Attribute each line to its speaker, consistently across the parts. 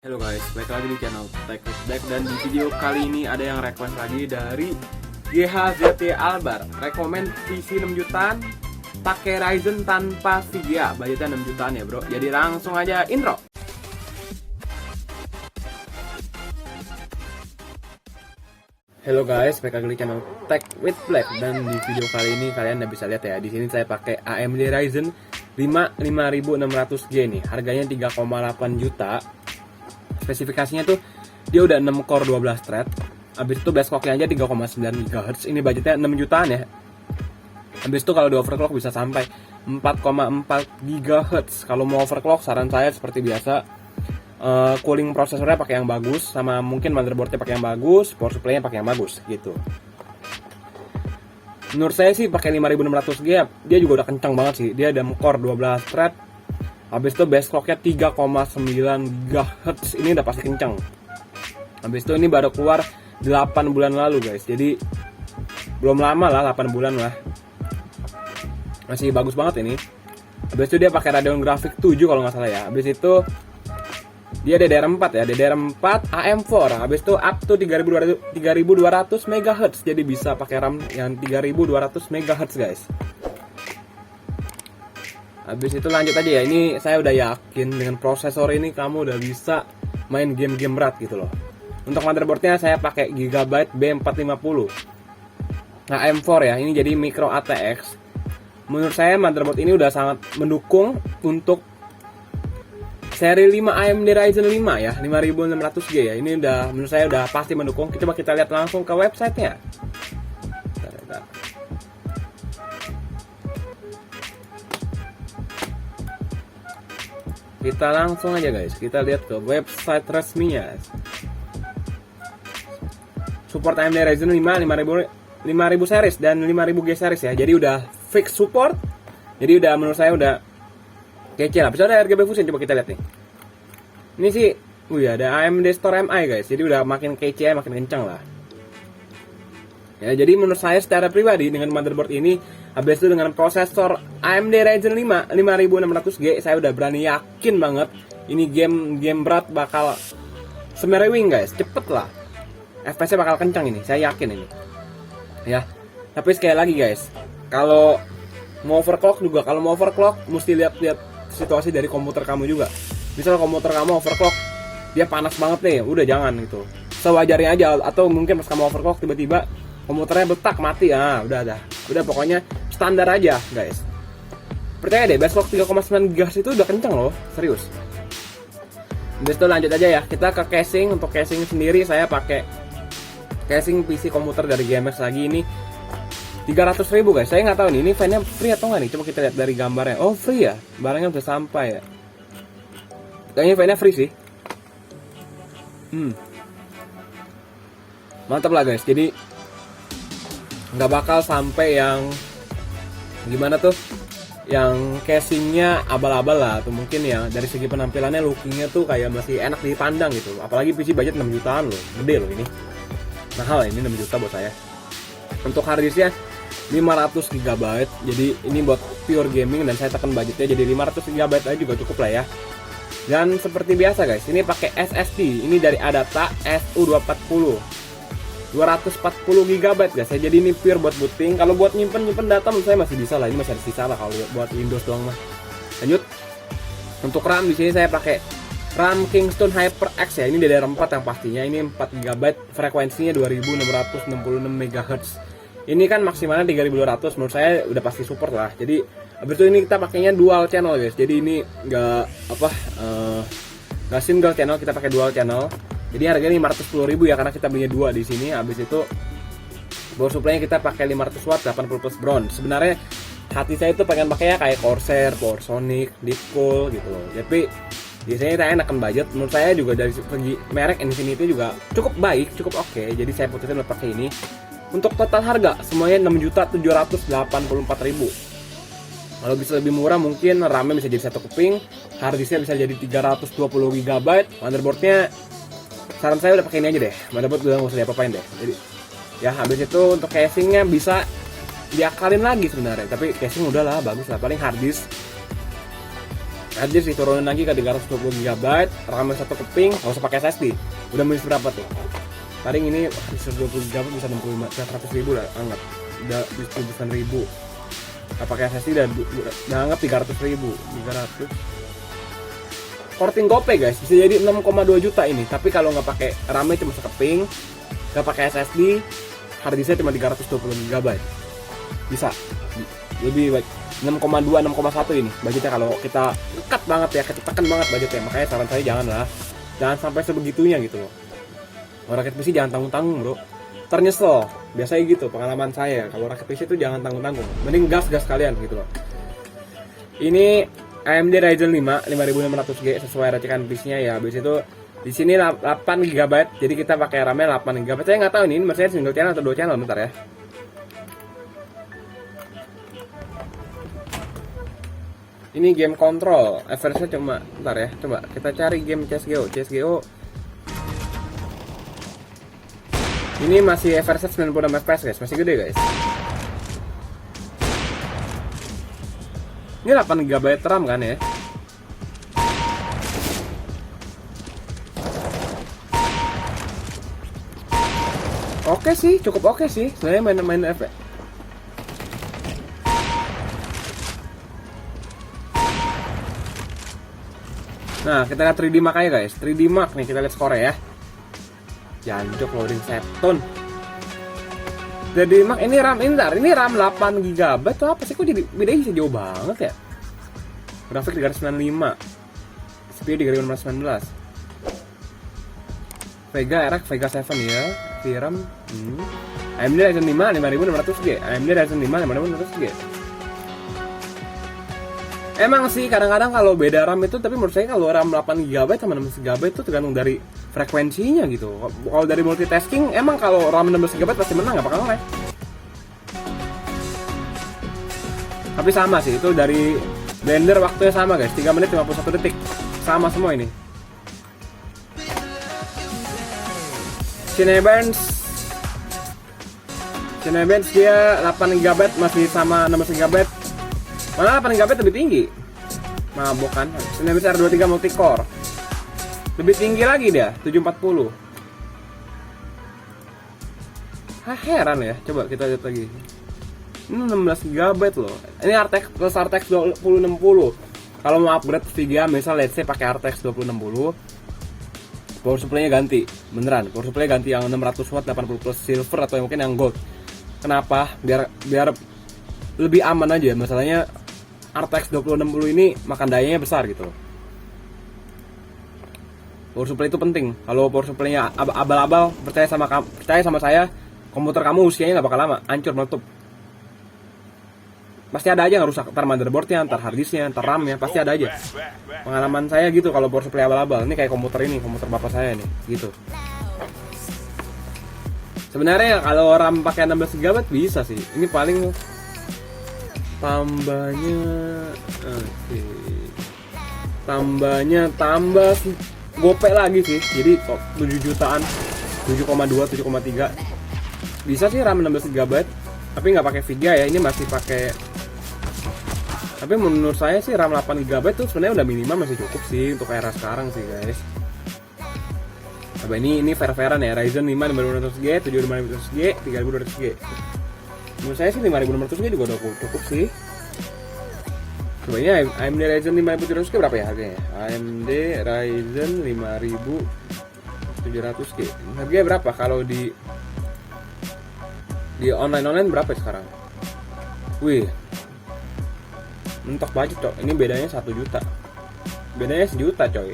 Speaker 1: Halo guys, balik lagi di channel Tech with Black. Dan di video kali ini ada yang request lagi dari GHZT Albar. Rekomen PC 6 jutaan pakai Ryzen tanpa VGA. Budgetnya 6 jutaan ya bro. Jadi langsung aja intro. Halo guys, balik lagi di channel Tech with Black. Dan di video kali ini kalian udah bisa lihat ya, di sini saya pakai AMD Ryzen 5 5600G nih. Harganya 3,8 juta. Spesifikasinya tuh dia udah 6 core 12 thread. Habis itu base clock-nya aja 3,9 GHz. Ini budgetnya 6 jutaan ya. Habis itu kalau di overclock bisa sampai 4,4 GHz. Kalau mau overclock saran saya seperti biasa, cooling prosesornya pakai yang bagus, sama mungkin motherboardnya pakai yang bagus, power supply-nya pakai yang bagus gitu. Menurut saya sih pakai 5600G dia juga udah kencang banget sih. Dia ada core 12 thread. Habis itu base clock-nya 3,9 GHz. Ini udah pasti kencang. Habis itu ini baru keluar 8 bulan lalu guys. Jadi belum lama lah, 8 bulan lah. Masih bagus banget ini. Habis itu dia pakai Radeon Graphics 7 kalau nggak salah ya. Habis itu dia DDR4 ya, DDR4 AM4. Habis itu up to 3200 MHz. Jadi bisa pakai RAM yang 3200 MHz guys. Habis itu lanjut aja ya. Ini saya udah yakin dengan prosesor ini kamu udah bisa main game-game berat gitu loh. Untuk motherboardnya saya pakai Gigabyte B450 AM4 ya. Ini jadi micro ATX. Menurut saya motherboard ini udah sangat mendukung untuk seri 5 AMD Ryzen 5 ya, 5600G ya. Ini udah menurut saya udah pasti mendukung. Coba kita lihat langsung ke websitenya. Kita langsung aja guys, kita lihat ke website resminya. Support AMD Ryzen 5 5000 series dan 5000G series ya. Jadi udah fix support. Jadi udah menurut saya udah kece lah. Bisa ada RGB Fusion, coba kita lihat nih. Ini sih, ada AMD Store MI guys. Jadi udah makin kece, makin kencang lah. Ya, jadi menurut saya secara pribadi dengan motherboard ini, habis itu dengan prosesor AMD Ryzen 5 5600G, saya udah berani yakin banget ini game berat bakal semerewing guys, cepet lah. FPS-nya bakal kencang ini, saya yakin ini. Ya. Tapi sekali lagi guys, kalau mau overclock mesti lihat situasi dari komputer kamu juga. Misal komputer kamu overclock, dia panas banget nih, udah jangan gitu. Sewajarnya aja, atau mungkin pas kamu overclock tiba-tiba komputernya betak mati ya, udah pokoknya standar aja guys. Percaya deh, base clock 3,9 GHz itu udah kenceng loh, serius. Habis itu lanjut aja ya, kita ke casing. Untuk casing sendiri saya pakai casing PC komputer dari GMX lagi, ini 300.000 guys. Saya nggak tahu nih, ini fan-nya free atau nggak nih, coba kita lihat dari gambarnya. Oh free ya, barangnya udah sampai ya. Kayaknya fan-nya free sih. Mantap lah guys, jadi nggak bakal sampai yang gimana tuh, yang casingnya abal-abal lah, atau mungkin ya dari segi penampilannya lookingnya tuh kayak masih enak dipandang gitu. Apalagi PC budget 6 jutaan loh, gede loh ini, mahal ini 6 juta buat saya. Untuk harddisknya 500 GB, jadi ini buat pure gaming dan saya tekan budgetnya jadi 500 GB aja juga cukup lah ya. Dan seperti biasa guys, ini pakai SSD, ini dari Adata SU240 240 GB guys ya. Jadi ini pure buat booting. Kalau buat nyimpen data menurut saya masih bisa lah. Ini masih ada sisa lah kalau buat Windows doang mah. Lanjut. Untuk RAM di sini saya pakai RAM Kingston HyperX ya. Ini DDR4 yang pastinya. Ini 4 GB, frekuensinya 2666 MHz. Ini kan maksimalnya 3200. Menurut saya udah pasti support lah. Jadi habis itu ini kita pakainya dual channel guys. Jadi ini enggak single channel, kita pakai dual channel. Jadi harganya 510.000 ya, karena kita belinya 2 di sini. Habis itu power supply-nya kita pakai 500 watt 80 plus bronze. Sebenarnya hati saya itu pengen pakainya kayak Corsair, PowerSonic, Deepcool gitu loh. Tapi di sini saya enakan budget. Menurut saya juga dari segi merek Infinity juga cukup baik, cukup oke. Jadi saya putusin untuk pakai ini. Untuk total harga semuanya 6.784.000. Kalau bisa lebih murah mungkin RAM-nya bisa jadi 1 keping, hard disk-nya bisa jadi 320 GB, motherboard-nya saran saya udah pakai ini aja deh, motherboard udah nggak usah diapa-apain deh. Jadi ya habis itu untuk casingnya bisa diakalin lagi sebenarnya, tapi casing udah lah bagus lah, paling hard disk Hadir sih turunin lagi ke 320 GB, RAM 1 keping, nggak usah pakai SSD. Udah minus berapa tuh? Paling ini 120 GB bisa 100 ribu lah, anggap. Udah 70 ribu. Nggak pakai SSD udah anggap 300 ribu, 300. Porting GoPay guys, bisa jadi 6,2 juta ini. Tapi kalau nggak pakai RAM cuma sekeping, nggak pakai SSD, harddisknya cuma 320 GB. Bisa lebih baik. 6,2, 6,1 ini budgetnya kalau kita dekat banget ya, ketekan banget budgetnya. Makanya saran saya jangan sampai sebegitunya gitu loh. Kalau rakit PC jangan tanggung-tanggung bro, ternyesel. Biasanya gitu pengalaman saya, kalau rakit PC itu jangan tanggung-tanggung, mending gas kalian gitu loh. Ini AMD Ryzen 5 5600G sesuai racikan PC-nya ya. Habis itu di sini 8 GB, jadi kita pakai RAM-nya 8 GB. Saya nggak tahu ini maksudnya single channel atau 2 channel, bentar ya. Ini game kontrol, FPS-nya cuma, bentar ya, coba kita cari game CSGO. Ini masih FPS 96 FPS guys, masih gede guys. Ini 8 GB RAM kan ya. Oke sih, cukup oke sih. Sebenarnya main FPS. Nah, kita lihat 3D Mark aja guys. 3D Mark nih, kita lihat skor ya. Janjok loading setun. 3D Mark ini RAM ini RAM 8 GB tuh apa sih, kok jadi bedanya bisa jauh banget ya? Grafik 395. CPU 3519. Vega RX Vega 7 ya. VRAM AMD Ryzen 5 5600G. AMD Ryzen 5 5600G. Emang sih kadang-kadang kalau beda RAM itu, tapi menurut saya kalau RAM 8 GB sama 16 GB itu tergantung dari frekuensinya gitu. Kalau dari multitasking emang kalau RAM 16 GB pasti menang, nggak bakal nge-lag. Tapi sama sih, itu dari Blender waktunya sama guys, 3 menit 51 detik. Sama semua ini. Cinebench dia 8 GB masih sama 16 GB. Mana 8 GB lebih tinggi. Mabok kan. Cinebench R23 multicore. Lebih tinggi lagi dia, 740. Heran ya. Coba kita lihat lagi. Ini 16 GB loh. Ini RTX plus RTX 2060. Kalau mau upgrade VGA misal let's say pakai RTX 2060, power supply-nya ganti. Beneran, power supply ganti yang 600 watt 80 plus silver atau yang mungkin yang gold. Kenapa? Biar lebih aman aja. Masalahnya RTX 2060 ini makan dayanya besar gitu loh. Power supply itu penting. Kalau power supply-nya abal-abal, percaya sama saya, komputer kamu usianya nggak bakal lama, hancur meletup. Pasti ada aja yang rusak, ntar motherboard-nya, ntar harddisk-nya, ntar RAM-nya, pasti ada aja. Pengalaman saya gitu kalau power supply abal-abal. Ini kayak komputer bapak saya nih, gitu. Sebenarnya kalau RAM pakai 16 GB bisa sih. Ini paling tambah gope lagi sih, jadi 7 jutaan, 7,2, 7,3 bisa sih RAM 16 GB, tapi nggak pakai VGA ya, ini masih pakai. Tapi menurut saya sih RAM 8 GB tuh sebenarnya udah minimal, masih cukup sih untuk era sekarang sih guys. Coba ini fair-fairan ya, Ryzen 5 5600G, 7500G, 3200G. Menurut saya sih 5600G juga udah cukup sih. Coba ini AMD Ryzen 5700G berapa ya harganya? AMD Ryzen 5700G. Harganya berapa kalau di online berapa sekarang? Wih. Mentok budget cok. Ini bedanya 1 juta. Bedanya 1 juta coy.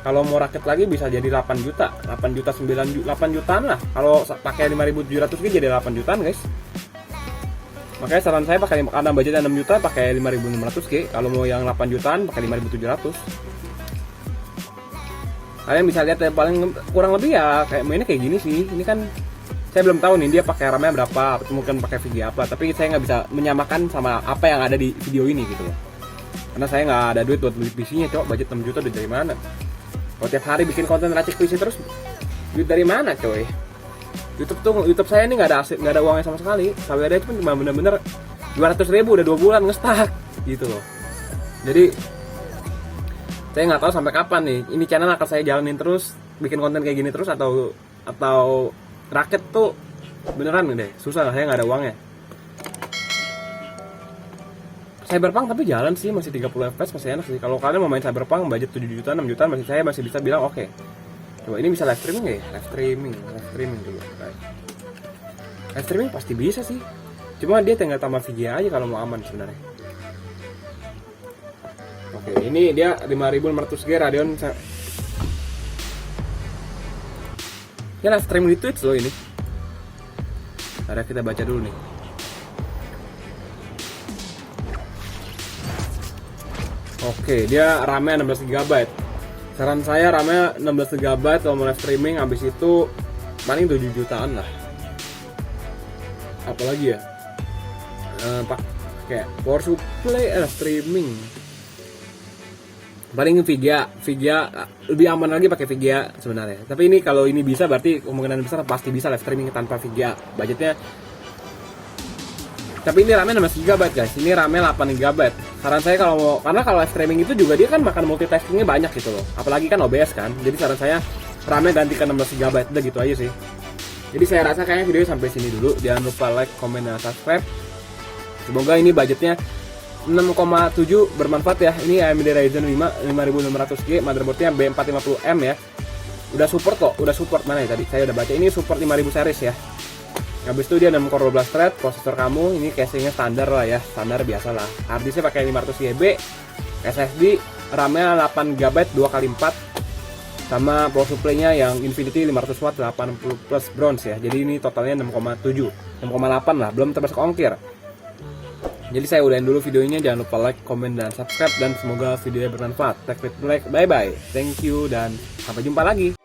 Speaker 1: Kalau mau rakit lagi bisa jadi 8 juta, 8 juta 9 juta, 8 jutaan lah. Kalau pakai 5700G jadi 8 jutaan guys. Makanya saran saya pakai, karena budgetnya 6 juta pakai 5600G. Kalau mau yang 8 jutaan pakai 5700. Kalian bisa lihat ya, paling kurang lebih ya kayak mainnya kayak gini sih. Ini kan saya belum tahu nih dia pakai RAM-nya berapa, mungkin pakai VGA apa. Tapi saya nggak bisa menyamakan sama apa yang ada di video ini gitu loh. Karena saya nggak ada duit buat beli PC-nya, coba budget 6 juta duit dari mana? Kalau tiap hari bikin konten racik PC terus, duit dari mana coy? YouTube saya ini nggak ada uangnya sama sekali. Sampai ada itu pun cuma bener-bener 200.000 udah 2 bulan ngestak gitu loh. Jadi Saya nggak tahu sampai kapan nih. Ini channel akan saya jalanin terus, bikin konten kayak gini terus atau raket tuh beneran nih deh. Susah lah, saya nggak ada uangnya. Cyberpunk tapi jalan sih, masih 30 fps masih enak sih. Kalau kalian mau main Cyberpunk budget 7 juta, 6 juta masih bisa bilang oke. Coba ini bisa live streaming nggak ya? Live streaming dulu. Live streaming pasti bisa sih. Cuma dia tinggal tambah VGA aja kalau mau aman sebenarnya. Oke, ini dia 5500G Radeon. Ya live streaming di Twitch loh ini. Ada kita baca dulu nih. Oke, dia RAM-nya 16 GB. Saran saya RAM-nya 16 GB kalau mau live streaming, habis itu paling 7 jutaan lah. Apalagi ya? Kayak power supply streaming. Paling VGA lebih aman lagi pakai VGA sebenarnya. Tapi ini kalau ini bisa berarti kemungkinan besar pasti bisa live streaming tanpa VGA. Budgetnya. Tapi ini RAM-nya 16 GB guys. Ini RAM-nya 8 GB. Saran saya karena kalau live streaming itu juga dia kan makan multitaskingnya banyak gitu loh. Apalagi kan OBS kan. Jadi saran saya RAM-nya ganti ke 16 GB. Udah gitu aja sih. Jadi saya rasa kayaknya videonya sampai sini dulu. Jangan lupa like, komen, dan subscribe. Semoga ini budgetnya 6,7 bermanfaat ya. Ini AMD Ryzen 5 5600G, motherboardnya B450M ya. Udah support mana ya tadi? Saya udah baca ini support 5000 series ya. Habis itu dia 6 core 12 thread, prosesor kamu ini casingnya standar lah ya, standar biasa lah. Harddisknya pakai 500 GB, SSD, RAM-nya 8 GB 2x4, sama power supply-nya yang Infinity 500 watt 80 plus bronze ya. Jadi ini totalnya 6,7, 6,8 lah, belum termasuk ongkir. Jadi saya udahin dulu videonya, jangan lupa like, komen, dan subscribe, dan semoga videonya bermanfaat. Tech with Black, bye bye, thank you, dan sampai jumpa lagi.